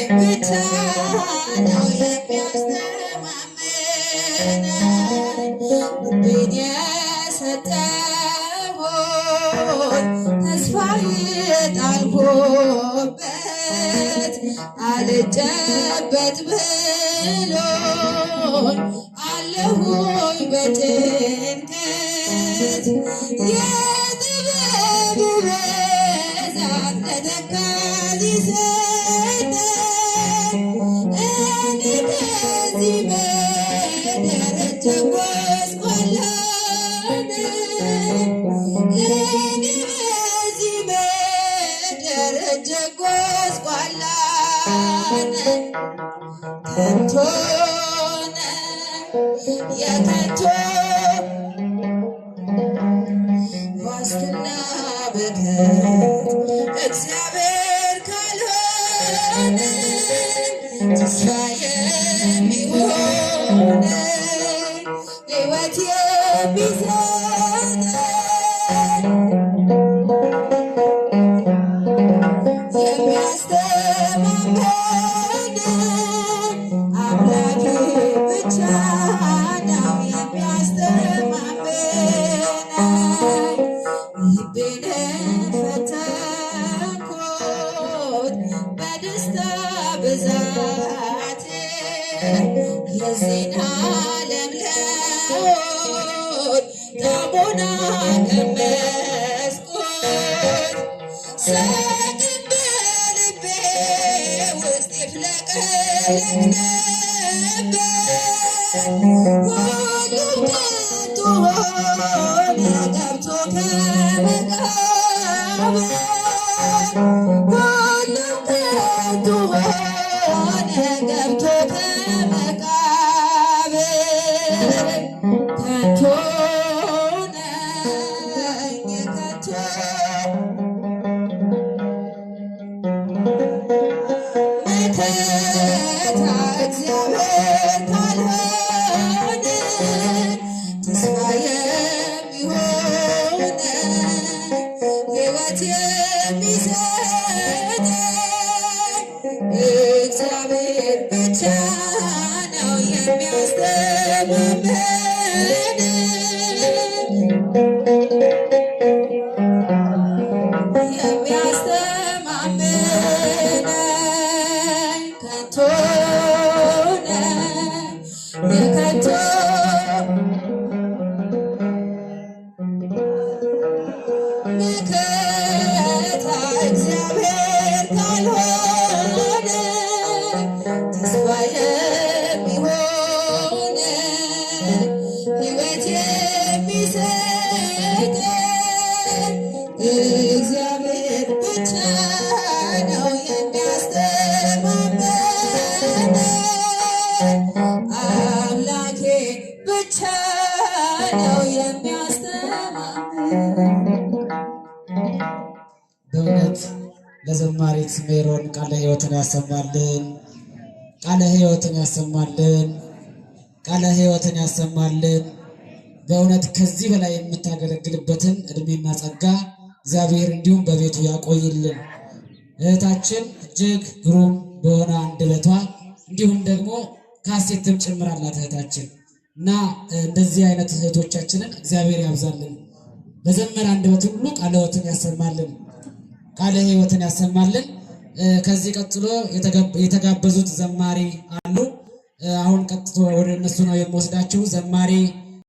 ብቻ ነው የሚያስተማመን ልቤን የሰጠሁት ተስፋ የጣልኩበት አልጨበጥ ብሎኝ አለሁኝ በጭንቀት የጥበብ ብዛት ለተካዝ ሰጠኝ እኔ ከዚህ ምድር ጎስቋላ ነኝ እኔ በዚህ ምድር ጎስቋላ ነኝ ከንቱ የከንቱ ዋስትና በከንቱ እግዚአብሔር ካልሆነ ተስፋ የሚሆነኝ ሕይወት የሚሰጠኝ የሚያስተማመነኝ አምላኬ ብቻ ነው የሚያስተማመነኝ ልቤን ፈተንኩት በደስታ ብዛት የዚህን ዓለም ለውጥ ጣሙን ቀመስኩት ሰቅም በልቤ ውስጥ ይፍለቀለቅ ነበር ሁሉም ከንቱ ሆነ ገብቶ ከመቃብር ሁሉም ከንቱ ሆነ ገብቶ ከመቃብር ከንቱ ነኝ ከንቱ መከታ እግዚአብሔር ካልሆነ ተስፋ የሚሆነኝ ሕይወት የሚሰጠኝ እግዚአብሔር ብቻ ነው የሚያስተማመነኝ ከንቱ ነኝ የከንቱ መከታ እግዚአብሔር ካልሆነ ተስፋ የሚሆነኝ ሕይወት የሚሰጠኝ እግዚአብሔር ብቻ ነው የሚያስተማመነኝ አምላኬ ብቻ ነው የሚያስተማመነኝ። በእውነት ለዘማሪት ሜሮን ቃለ ሕይወትን ያሰማልን፣ ቃለ ሕይወትን ያሰማልን፣ ቃለ ሕይወትን ያሰማልን። በእውነት ከዚህ በላይ የምታገለግልበትን እድሜና ጸጋ እግዚአብሔር እንዲሁም በቤቱ ያቆይልን። እህታችን እጅግ ግሩም በሆነ አንደበቷ እንዲሁም ደግሞ ካሴትም ጭምር አላት እህታችን እና እንደዚህ አይነት እህቶቻችንን እግዚአብሔር ያብዛልን። በዘመር አንደበት ሁሉ ቃለ ሕይወትን ያሰማልን፣ ቃለ ሕይወትን ያሰማልን። ከዚህ ቀጥሎ የተጋበዙት ዘማሪ አሉ። አሁን ቀጥቶ ወደ እነሱ ነው የምወስዳችሁ። ዘማሪ